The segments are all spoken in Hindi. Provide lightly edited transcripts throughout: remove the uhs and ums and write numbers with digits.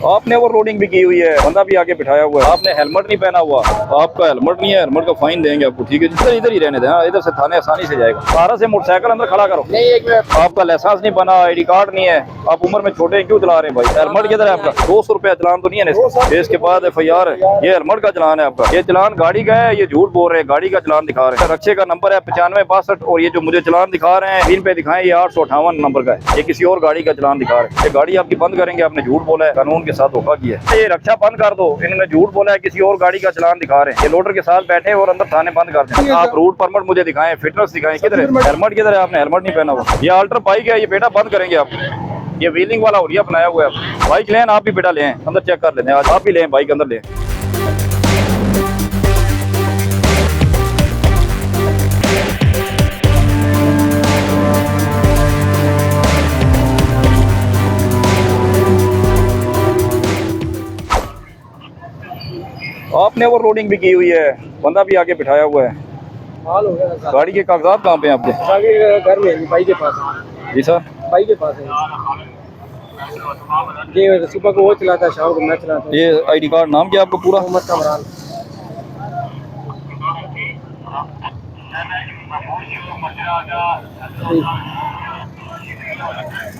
आपने ओवर लोडिंग भी की हुई है, बंदा भी आगे बिठाया हुआ है, आपने हेलमेट नहीं पहना हुआ, आपका हेलमेट नहीं है, हेलमेट का फाइन देंगे आपको। ठीक है जी, इधर इधर ही रहने दें, इधर से थाने आसानी से जाएगा। 12 से मोटरसाइकिल अंदर खड़ा करो। नहीं, एक मिनट, आपका लाइसेंस नहीं बना, ID कार्ड नहीं है, आप उम्र में छोटे क्यों चला रहे हैं भाई? हेलमेट किधर है आपका? 200 रुपया चलान तो नहीं है इसके बाद FIR है। ये हेलमेट का चलान है आपका, ये चलान गाड़ी का है, ये झूठ बोल रहे हैं, गाड़ी का चलान दिखा रहे हैं। रक्षे का नंबर है 9562 और ये जो मुझे चलान दिखा रहे हैं इन पे दिखाएं ये 858 नंबर का है, ये किसी और गाड़ी का चलान दिखा रहे हैं। ये गाड़ी आपकी बंद करेंगे, आपने झूठ बोला है, कानून के साथ धोखा किया है। ये रक्षा बंद कर दो, इन्होंने झूठ बोला है, किसी और गाड़ी का चलान दिखा रहे हैं। ये लोडर के साथ बैठे और अंदर थाने बंद कर दें। आप रूट परमिट मुझे दिखाएं, फिटनेस दिखाएं, किधर है हेलमेट? किधर है? आपने हेलमेट नहीं पहना हुआ। ये अल्ट्रा बाइक है, ये बेटा बंद करेंगे आप। ये व्हीलिंग वाला हुरिया बनाया हुआ है। बाइक लें आप भी बेटा लें, अंदर चेक कर लेते हैं, आज आप भी लें बाइक, अंदर लें। आपने ओवर लोडिंग भी की हुई है, बंदा भी आगे बिठाया हुआ है। हाल हो गया। गाड़ी के कागजात कहाँ पे हैं आपके? घर में भाई के पास। जी सर, भाई के पास है। ये सुबह को वो चलाता है, शाम को मैं चलाता हूँ। ये ID कार्ड, नाम क्या आपका पूरा? मोहम्मद कमरान।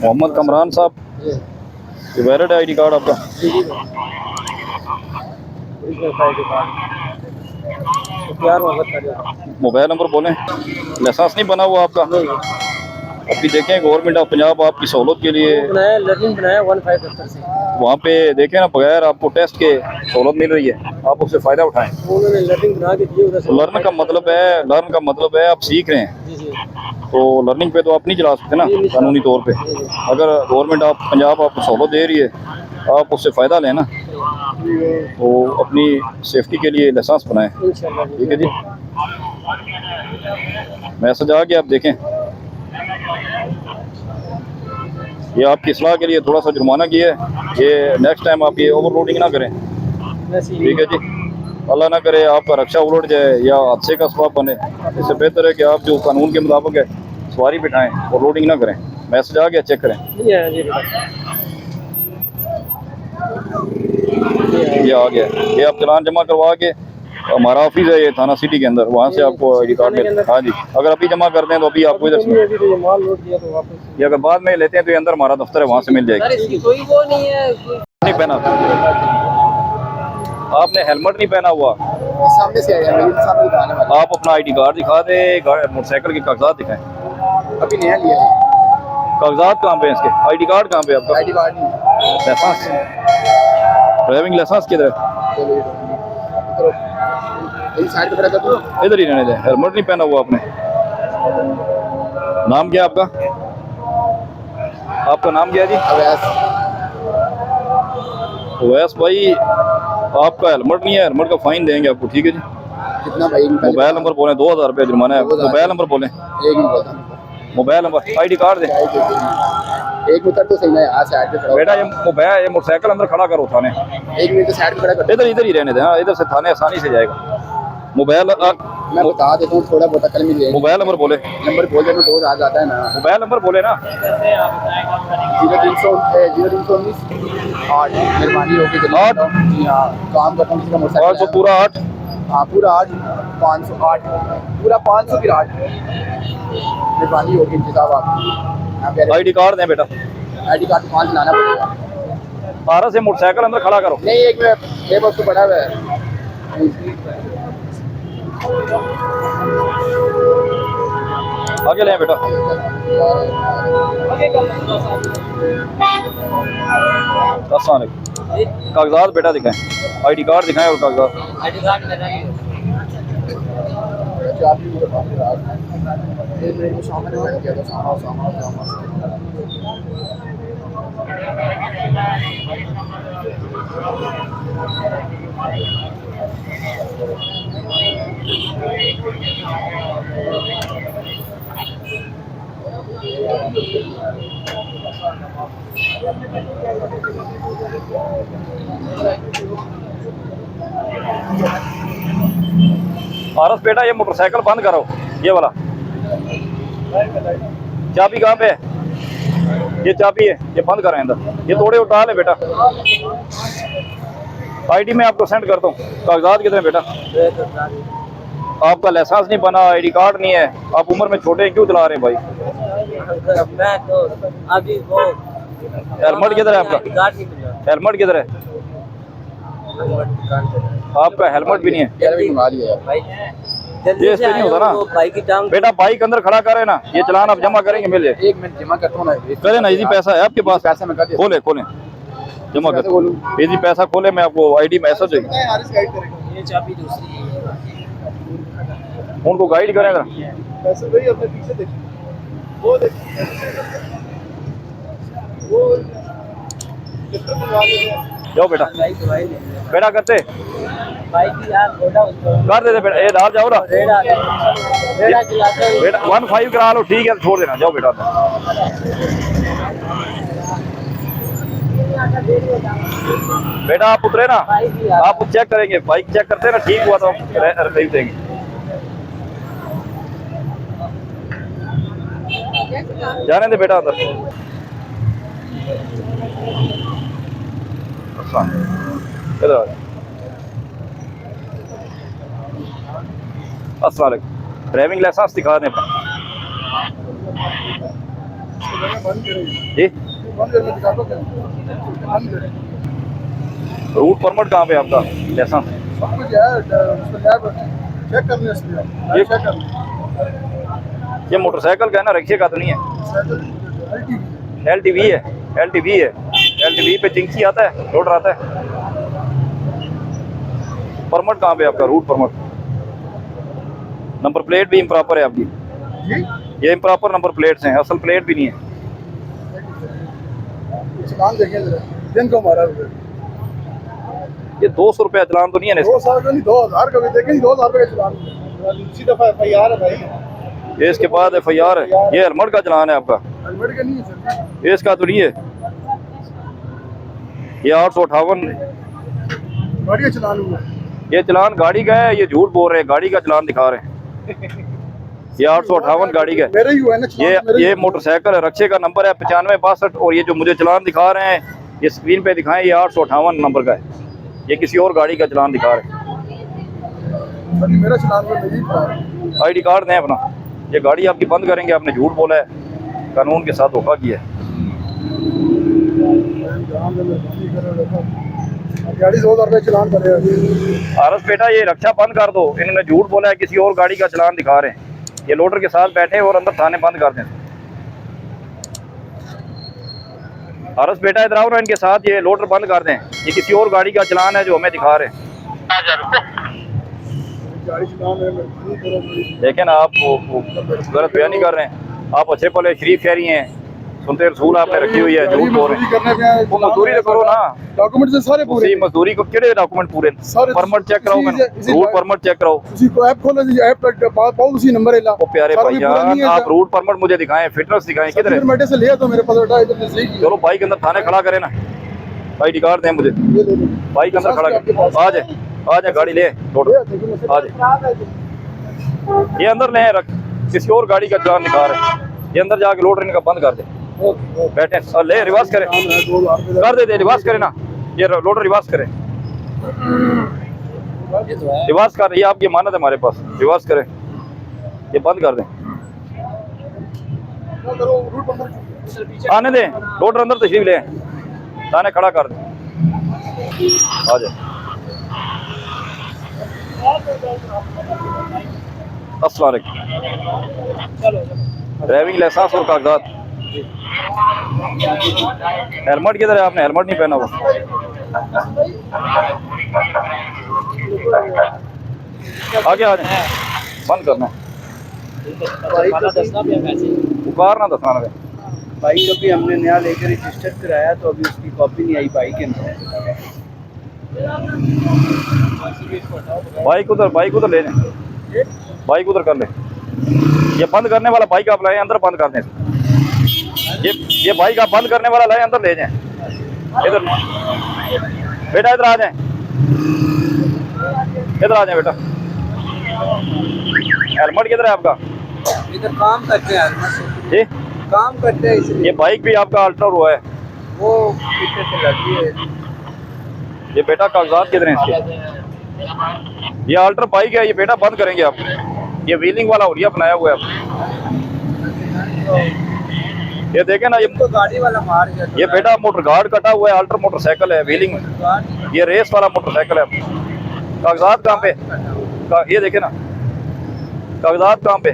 मोहम्मद कमरान साहब, ये वैलिड ID कार्ड आपका? मोबाइल नंबर बोलें। लाइसेंस नहीं बना हुआ आपका? अभी देखें गवर्नमेंट ऑफ पंजाब आपकी सहूलत के लिए लर्निंग बनाया 15 दफ्तर से। वहाँ पे देखें ना, बगैर आपको टेस्ट के सहूलत मिल रही है, आप उससे फ़ायदा उठाएं। उन्होंने लर्निंग बना के दी उधर से। लर्न का मतलब है आप सीख रहे हैं। जी जी। तो लर्निंग पे तो आप नहीं चला सकते ना कानूनी तौर पे। अगर गवर्नमेंट ऑफ पंजाब आपको सहूलत दे रही है, आप उससे फ़ायदा लें ना, तो अपनी सेफ्टी के लिए लाइसेंस बनाएं। ठीक है जी, मैसेज आ गया, आप देखें। ये आपकी इस्लाह के लिए थोड़ा सा जुर्माना किया है, ये नेक्स्ट टाइम आप ये ओवरलोडिंग ना करें। ठीक है जी, अल्लाह ना करे आपका रक्षा उलट जाए या हादसे का सबब बने। इससे बेहतर है कि आप जो कानून के मुताबिक है सवारी बिठाएं और लोडिंग ना करें। मैसेज आ गया, चेक करें। ये आ गया, ये आप चालान जमा करवा के, हमारा ऑफिस है ये थाना सिटी के अंदर, वहाँ से आपको ID कार्ड मिल। हाँ जी, अगर अभी जमा करते हैं तो अभी आपको इधर ये अगर बाद में लेते हैं तो ये अंदर हमारा दफ्तर है, वहाँ से मिल जाएगी। कोई वो नहीं है, नहीं पहना, आपने हेलमेट नहीं पहना हुआ, सामने से आया मेरे सामने दिखाने वाला। आप अपना ID कार्ड दिखा दे, मोटरसाइकिल के कागजात दिखाएं। अभी नया लिया है। कागजात कहाँ पे हैं इसके? ID कार्ड कहाँ पे आपका? ID कार्ड नहीं। लाइसेंस, ड्राइविंग लाइसेंस किधर है? साइड पे खड़ा कर दो, इधर ही रहने दें। हेलमेट नहीं पहना हुआ आपने। नाम क्या आपका? आपका नाम क्या है जी? अवैस भाई, आपका हेलमेट नहीं है, हेलमेट का फाइन देंगे आपको। ठीक है जी, कितना भाई? मोबाइल नंबर बोलें, 2000 रुपये जुर्माना है। मोबाइल नंबर बोलें, मोबाइल नंबर, ID कार्ड दें। एक मिनट तो सही है, यहाँ साइड पे खड़ा बेटा ये मोबाइल, ये मोटरसाइकिल अंदर खड़ा करो थाने। एक मिनट तो साइड पे खड़ा कर। इधर ही रहने दें, इधर से थाने आसानी से जाएगा। मोबाइल मैं बता देता हूँ, थोड़ा बहुत कल मिल जाएगा। मोबाइल नंबर बोले, नंबर बोल देना, 2 आ जाता है ना। मोबाइल नंबर बोले ना। 0319 8, मेहरबानी होगी। 8 जी हाँ, काम करता हूँ किसी का और मोटरसाइकिल। तो पूरा 8। हाँ पूरा 8, 508, पूरा 500 फिर 8। मेहरबानी होगी साहब आप। ID कार्ड दें बेटा। ID कार्ड 5 लाना पड़ेगा। 12 से मोटरसाइकिल अंदर खड़ा करो। नहीं, एक मिनट, ये वक्त तो बड़ा है। आगे लें बेटा। कागजात बेटा दिखाएं, ID कार्ड दिखाएं और कागजात। पारस बेटा ये मोटरसाइकिल बंद करो, ये वाला। चाबी कहाँ पे है? ये चाबी है, ये बंद करें अंदर, ये तोड़े उठा ले बेटा। आईडी मैं आपको सेंड करता हूँ। कागजात कितने बेटा? आपका लाइसेंस नहीं बना, आईडी कार्ड नहीं है, आप उम्र में छोटे हैं, क्यों चला रहे हैं भाई? मैं तो अभी वो हेलमेट किधर है आपका? हेलमेट किधर है आपका? हेलमेट भी नहीं है। मंगा लिया यार भाई ये इस पे नहीं होता ना बाइक की टांग बेटा, बाइक अंदर खड़ा करें ना, ये चलान आप जमा करेंगे, मिल जाए। 1 मिनट जमा करता हूँ ना करें ना, इजी पैसा है आपके पास, पैसा मैं कर दिया खोले खोले जमा कर, इजी पैसा खोले, मैं आपको आईडी मैसेज है, हारिस गाइड करेगा ये चाबी दूसरी है। उनको गाइड करेगा। पैसे वही अपने पीछे देखिए वो देखिए वो कितना मंगा लिया जाओ बेटा, बाइक दवाई ले बेटा करते बाइक की यार थोड़ा उसको कर देते बेटा, ये डाल जाओ ना रेड़ा चलाते हैं बेटा, 15 करा लो, ठीक है छोड़ देना, जाओ बेटा। बेटा आप उतरे ना, आप चेक करेंगे, बाइक चेक करते हैं ना, ठीक हुआ तो हम खरीद देंगे। जाने दे बेटा अंदर। अच्छा इधर आ। अस्सलाम वालेकुम, ड्राइविंग लाइसेंस दिखा दें अपना जी। रूट परमिट कहाँ पे आपका? लाइसेंस ये मोटरसाइकिल का है ना, रिक्शे का तो नहीं है। LTV है, LTV है, LTV पे चिंकी आता है, लोडर आता है। परमिट कहाँ पे आपका? Route permit. नंबर प्लेट भी इम्प्रॉपर है आपकी, ये इम्प्रॉपर नंबर प्लेट्स हैं, असल प्लेट भी नहीं है। चलान देखें जरा दिन को मारा ये 200 रुपया चलान तो नहीं है ना? 2 साल का नहीं 2000 का भी देखें 2000 रुपये का चलान दूसरी दफा FIR है भाई। ये इसके बाद FIR है। ये हेलमेट का चलान है आपका, हेलमेट का नहीं है सर, ये इसका तो नहीं है। ये 858 गाड़ी का चलान हुआ ये चलान गाड़ी का है, ये झूठ बोल रहे हैं, गाड़ी का चलान दिखा रहे हैं। ये 858 गाड़ी का है। मेरा ही हुआ है ना चलान, मेरा ही ये हुआ। मोटरसाइकिल है, रक्षे का नंबर है 9562, और ये जो मुझे चलान दिखा रहे हैं, ये स्क्रीन पे दिखाएं, ये 858 नंबर का है। ये किसी और गाड़ी का चलान दिखा रहे हैं। सर, मेरा चलान हुआ नहीं था। आईडी कार्ड दें अपना, ये गाड़ी आपकी बंद करेंगे, आपने झूठ बोला है, कानून के साथ धोखा किया है। गाड़ी 2000 रुपये चलान करेगा। आरस बेटा, ये रक्षा बंद कर दो, इन्होंने झूठ बोला है, किसी और गाड़ी का चलान दिखा रहे हैं। ये लोडर के साथ बैठे और अंदर थाने बंद कर दें। आरस बेटा इधर आओ ना, इनके साथ ये लोडर बंद कर दें, ये किसी और गाड़ी का चलान है जो हमें दिखा रहे हैं। गाड़ी चलान है, नहीं करो भाई। देखें ना, आप वो गलत बयान नहीं कर रहे हैं, आप अच्छे पले शरीफ शहरी हैं, सुनते रसूल आपने रखी हुई है, झूठ बोल रहे हैं। वो मजदूरी तो करो ना, डॉक्यूमेंट से सारे पूरे उसी मजदूरी को केड़े डॉक्यूमेंट पूरे? सारे परमिट चेक कराओ, मैंने रूट परमिट चेक कराओ। उसी को ऐप खोलो, ऐप पर पाओ उसी नंबर है ला। ओ प्यारे भाईजान, आप रूट परमिट मुझे दिखाएं, फिटनेस दिखाएं, किधर है? मेरे से लिया तो मेरे पास उठा इधर से सही किया। चलो बाइक अंदर थाने खड़ा करें ना, आईडी कार्ड दें मुझे, ये ले लो। बाइक अंदर खड़ा कर, आ जाए गाड़ी ले लोड, आ जाए। ये अंदर ले रख, किसी और गाड़ी का चलान दिखा रहे हैं, ये अंदर जाके लोड इनका बंद कर दे। बैठे और ले रिवर्स करें, कर दे रिवर्स करें ना, ये लोडर रिवर्स करें, रिवर्स कर, ये आपकी मानत है हमारे पास, रिवर्स करें, ये बंद कर दें, आने दें, लोडर अंदर तशरीफ ले, थाने खड़ा कर दें, आ जाए। अस्सलाम वालेकुम, ड्राइविंग लाइसेंस और कागजात। हेलमेट किधर है? आपने हेलमेट नहीं पहना हुआ। आगे आ जाए, बंद करना है, उकारना दसना है। बाइक अभी हमने नया लेकर रजिस्टर कराया तो अभी उसकी कॉपी नहीं आई बाइक के अंदर। बाइक उधर ले जाए, बाइक उधर कर ले, ये बंद करने वाला बाइक आप लाए अंदर, बंद कर दें। ये बाइक आप बंद करने वाला लाए अंदर ले जाएं। इधर बेटा, इधर आ जाएं, इधर आ जाएं बेटा। हेलमेट किधर है आपका? इधर काम करते हैं जी, काम करते हैं इसलिए। ये बाइक भी आपका अल्टर हुआ है। वो पीछे से लगी है। ये बेटा कागजात कितने हैं इसके? ये अल्टर बाइक है, ये बेटा बंद करेंगे आप। ये व्हीलिंग वाला हुलिया बनाया हुआ है आप। ये देखे ना, ये तो गाड़ी वाला मार गया। ये बेटा मोटर गार्ड कटा हुआ है, अल्टर मोटरसाइकिल है, व्हीलिंग। ये रेस वाला मोटरसाइकिल है। कागजात कहाँ पे? ये देखे ना, कागजात कहाँ पे?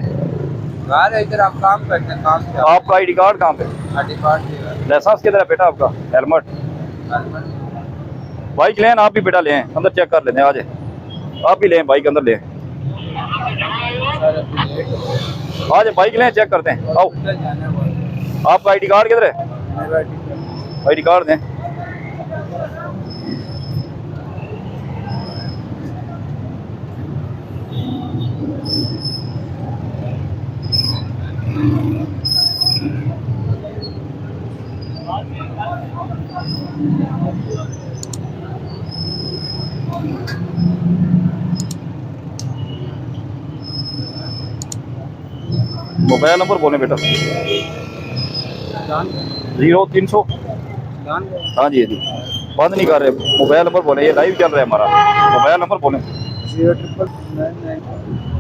गाड़ी इधर आप काम करते हैं, काम क्या? आपका आईडी कार्ड कहाँ पे? आईडी कार्ड लाइसेंस किधर है बेटा आपका? हेलमेट। बाइक लें आप भी बेटा, लें अंदर चेक कर लेते हैं। आज आप भी लें बाइक, अंदर लें। आज बाइक लें, चेक करते हैं। आओ, आपका आईडी कार्ड किधर है? आईडी कार्ड दें। मोबाइल नंबर बोले बेटा। 0300। हाँ जी जी, बंद नहीं कर रहे। मोबाइल नंबर बोले, ये लाइव चल रहा है हमारा। मोबाइल नंबर बोले। 09999